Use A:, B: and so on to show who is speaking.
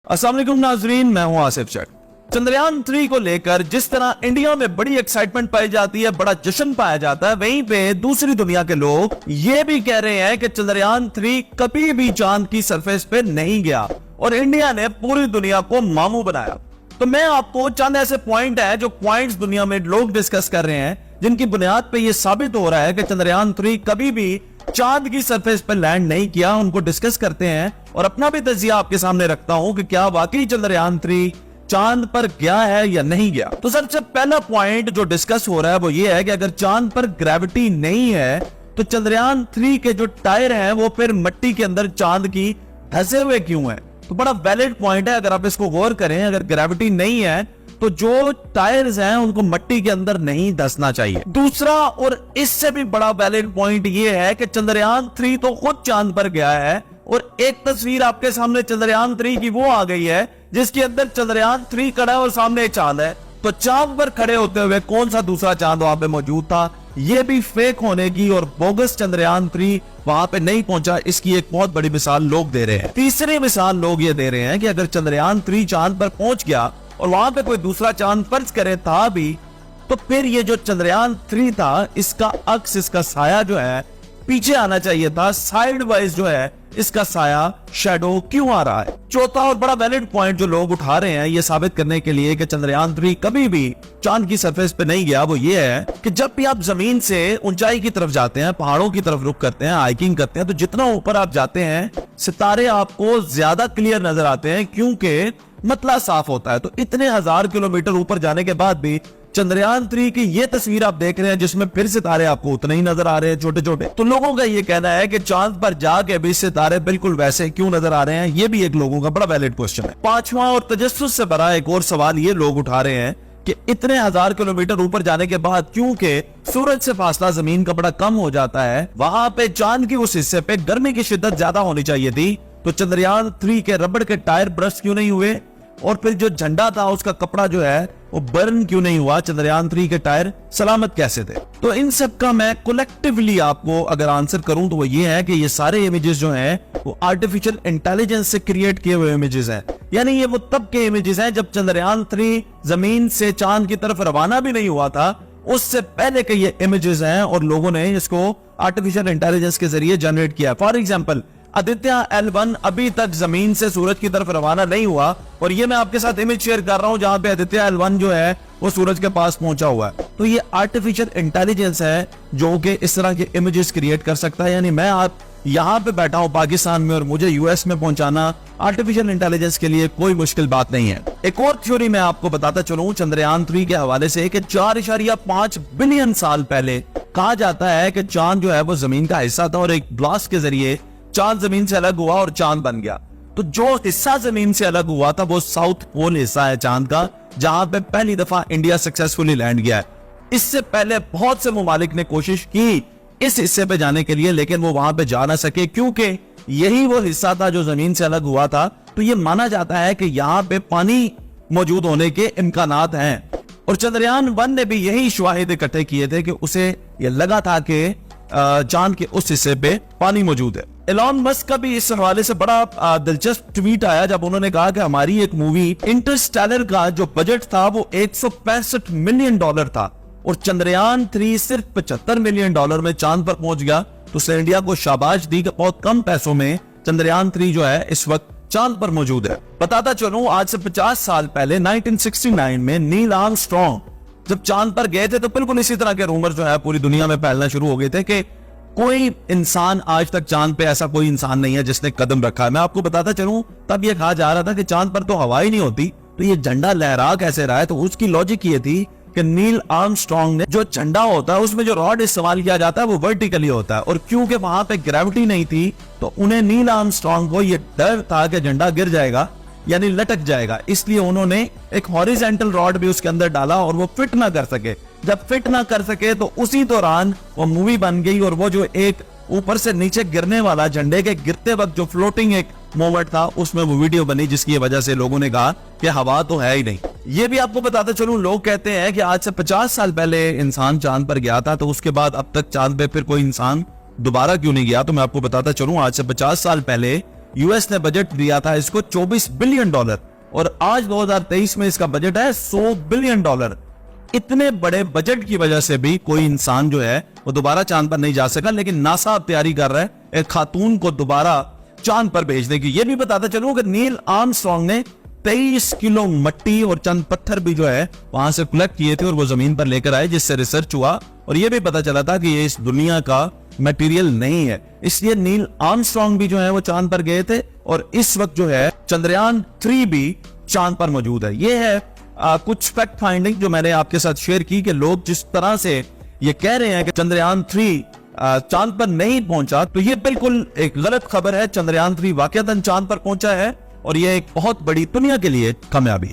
A: अस्सलाम वालेकुम नाजरीन, मैं हूं आसिफ चक। चंद्रयान 3 को लेकर जिस तरह इंडिया में बड़ी एक्साइटमेंट पाई जाती है, बड़ा जश्न पाया जाता है, वहीं पे दूसरी दुनिया के लोग ये भी कह रहे हैं कि चंद्रयान 3 कभी भी चांद की सरफेस पे नहीं गया और इंडिया ने पूरी दुनिया को मामू बनाया। तो मैं आपको चंद ऐसे पॉइंट है जो पॉइंट्स दुनिया में लोग डिस्कस कर रहे हैं, जिनकी बुनियाद पे ये साबित हो रहा है कि चंद्रयान 3 कभी भी चांद की सरफेस पर लैंड नहीं किया। उनको डिस्कस करते हैं और अपना भी तजिया आपके सामने रखता हूं कि क्या वाकई चंद्रयान 3 चांद पर गया है या नहीं गया। तो सबसे पहला पॉइंट जो डिस्कस हो रहा है वो ये है कि अगर चांद पर ग्रेविटी नहीं है तो चंद्रयान 3 के जो टायर हैं वो फिर मिट्टी के अंदर चांद की धंसे हुए क्यों है। तो बड़ा वैलिड पॉइंट है, अगर आप इसको गौर करें, अगर ग्रेविटी नहीं है तो जो टायर्स हैं उनको मिट्टी के अंदर नहीं धंसना चाहिए। दूसरा और इससे भी बड़ा वैलिड पॉइंट ये है कि चंद्रयान 3 तो खुद चांद पर गया है और एक तस्वीर आपके सामने चंद्रयान 3 की वो आ गई है जिसके अंदर चंद्रयान 3 खड़ा है और सामने एक चांद है। तो चांद पर खड़े होते हुए कौन सा दूसरा चांद वहां पे मौजूद था, ये भी फेक होने की और बोगस चंद्रयान 3 वहां पे नहीं पहुंचा, इसकी एक बहुत बड़ी मिसाल लोग दे रहे हैं। तीसरी मिसाल लोग ये दे रहे हैं कि अगर चंद्रयान 3 चांद पर पहुंच गया और वहां पे कोई दूसरा चांद फर्ज करे था भी, तो फिर ये जो चंद्रयान 3 था इसका अक्स, इसका साया जो है पीछे आना चाहिए था। साइड वाइज जो है इसका साया, शैडो क्यों आ रहा है। चौथा और बड़ा वैलिड पॉइंट जो लोग उठा रहे हैं ये साबित करने के लिए कि चंद्रयान 3 कभी भी चांद की सरफेस पे नहीं गया, वो ये है कि जब भी आप जमीन से ऊंचाई की तरफ जाते हैं, पहाड़ों की तरफ रुख करते हैं, हाइकिंग करते हैं, तो जितना ऊपर आप जाते हैं सितारे आपको ज्यादा क्लियर नजर आते हैं क्योंकि मतला साफ होता है। तो इतने 1000 किलोमीटर ऊपर जाने के बाद भी चंद्रयान 3 की ये तस्वीर आप देख रहे हैं जिसमें फिर सितारे आपको उतने ही नजर आ रहे हैं, छोटे छोटे। तो लोगों का ये कहना है कि चांद पर जाके भी सितारे बिल्कुल वैसे क्यों नजर आ रहे हैं, ये भी एक लोगों का बड़ा वैलिड क्वेश्चन है। पांचवा और तजस्सुस से भरा एक और सवाल ये लोग उठा रहे हैं कि इतने 1000 किलोमीटर ऊपर जाने के बाद क्योंकि सूरज से फासला जमीन का बड़ा कम हो जाता है, वहां पे चांद की उस हिस्से पे गर्मी की शिद्दत ज्यादा होनी चाहिए थी, तो चंद्रयान 3 के रबड़ के टायर ब्रश क्यों नहीं हुए और फिर जो झंडा था उसका कपड़ा जो है वो बर्न क्यों नहीं हुआ, चंद्रयान 3 के टायर सलामत कैसे थे। तो इन सब का मैं कलेक्टिवली आपको अगर आंसर करूं तो वो ये है कि ये सारे इमेजेस जो हैं वो आर्टिफिशियल इंटेलिजेंस से क्रिएट किए हुए इमेजेस हैं। यानी ये वो तब के इमेजेस हैं जब चंद्रयान 3 जमीन से चांद की तरफ रवाना भी नहीं हुआ था, उससे पहले के ये इमेजेस हैं और लोगों ने इसको आर्टिफिशियल इंटेलिजेंस के जरिए जनरेट किया। फॉर एग्जाम्पल आदित्य L1 अभी तक जमीन से सूरज की तरफ रवाना नहीं हुआ और ये मैं आपके साथ इमेज शेयर कर रहा हूं जहां पे आदित्य L1 जो है वो सूरज के पास पहुंचा हुआ है। तो ये आर्टिफिशियल इंटेलिजेंस है जो कि इस तरह के इमेजेस क्रिएट कर सकता है। यानी मैं आप यहाँ पे बैठा हूं पाकिस्तान में और मुझे यूएस में पहुंचाना आर्टिफिशियल इंटेलिजेंस के लिए कोई मुश्किल बात नहीं है। एक और थ्योरी मैं आपको बताता चलूं चंद्रयान 3 के हवाले से कि 4.5 बिलियन साल पहले कहा जाता है कि चांद जो है वो जमीन का हिस्सा था और एक ब्लास्ट के जरिए चांद जमीन से अलग हुआ और चांद बन गया। तो जो हिस्सा जमीन से अलग हुआ था वो साउथ पोल हिस्सा है चांद का, जहां पे पहली दफा इंडिया सक्सेसफुली लैंड किया है। इससे पहले बहुत से ममालिक ने कोशिश की इस हिस्से पे जाने के लिए, लेकिन वो वहां पे जा ना सके क्योंकि यही वो हिस्सा था जो जमीन से अलग हुआ था। तो ये माना जाता है कि यहाँ पे पानी मौजूद होने के इम्कानात हैं और चंद्रयान 1 ने भी यही शवाहिद इकट्ठे किए थे कि उसे ये लगा था कि चांद के उस हिस्से पे पानी मौजूद है। एलॉन मस्क का भी इस हवाले से बड़ा दिलचस्प ट्वीट आया जब उन्होंने कहा कि हमारी एक मूवी इंटरस्टेलर का जो बजट था वो $165 मिलियन था और चंद्रयान 3 सिर्फ $75 मिलियन में चांद पर पहुंच गया। तो उसने इंडिया को शाबाश दी कि बहुत कम पैसों में चंद्रयान 3 जो है इस वक्त चांद पर मौजूद है। बताता चलूं आज से 50 साल पहले 1969 में नील आर्मस्ट्रॉन्ग जब चांद पर गए थे तो बिल्कुल इसी तरह के रूमर जो है पूरी दुनिया में फैलना शुरू हो गए थे कि कोई इंसान आज तक चांद पे, ऐसा कोई इंसान नहीं है जिसने कदम रखा है। मैं आपको बताता चलूं तब ये कहा जा रहा था कि चांद पर तो हवा ही नहीं होती, तो ये झंडा लहरा कैसे रहा है। तो उसकी लॉजिक ये थी कि नील आर्मस्ट्रॉन्ग ने जो झंडा होता है उसमें जो रॉड इस्तेमाल किया जाता है वो वर्टिकली होता है और क्योंकि वहां पे ग्रेविटी नहीं थी तो उन्हें नील आर्मस्ट्रॉन्ग को ये डर था कि झंडा गिर जाएगा यानी लटक जाएगा, इसलिए उन्होंने एक हॉरिजेंटल रॉड भी उसके अंदर डाला और वो फिट ना कर सके। जब फिट ना कर सके तो उसी दौरान वो मूवी बन गई और वो जो एक ऊपर से नीचे गिरने वाला झंडे के गिरते वक्त जो फ्लोटिंग एक मोमेंट था उसमें वो वीडियो बनी जिसकी वजह से लोगों ने कहा कि हवा तो है ही नहीं। ये भी आपको बताते चलूं लोग कहते हैं कि आज से 50 साल पहले इंसान चांद पर गया था तो उसके बाद अब तक चांद पे फिर कोई इंसान दोबारा क्यों नहीं गया। तो मैं आपको बताता चलूं आज से 50 साल पहले यूएस ने बजट दिया था इसको $24 बिलियन और आज 2023 में इसका बजट है $100 बिलियन। इतने बड़े बजट की वजह से भी कोई इंसान जो है वो दोबारा चांद पर नहीं जा सका, लेकिन नासा अब तैयारी कर रहा है एक खातून को दोबारा चांद पर भेजने की। ये भी बताता चलूं कि नील आर्मस्ट्रांग ने 23 किलो मट्टी और चंद पत्थर भी जो है वहां से कलेक्ट किए थे और वो जमीन पर लेकर आए, जिससे रिसर्च हुआ और ये भी पता चला था कि ये इस दुनिया का मटेरियल नहीं है। इसलिए नील आर्मस्ट्रांग भी जो है वो चांद पर गए थे और इस वक्त जो है चंद्रयान 3 भी चांद पर मौजूद है। ये है कुछ फैक्ट फाइंडिंग जो मैंने आपके साथ शेयर की कि लोग जिस तरह से ये कह रहे हैं कि चंद्रयान 3 चांद पर नहीं पहुंचा, तो ये बिल्कुल एक गलत खबर है। चंद्रयान 3 वाकईतन चांद पर पहुंचा है और ये एक बहुत बड़ी दुनिया के लिए कामयाबी है।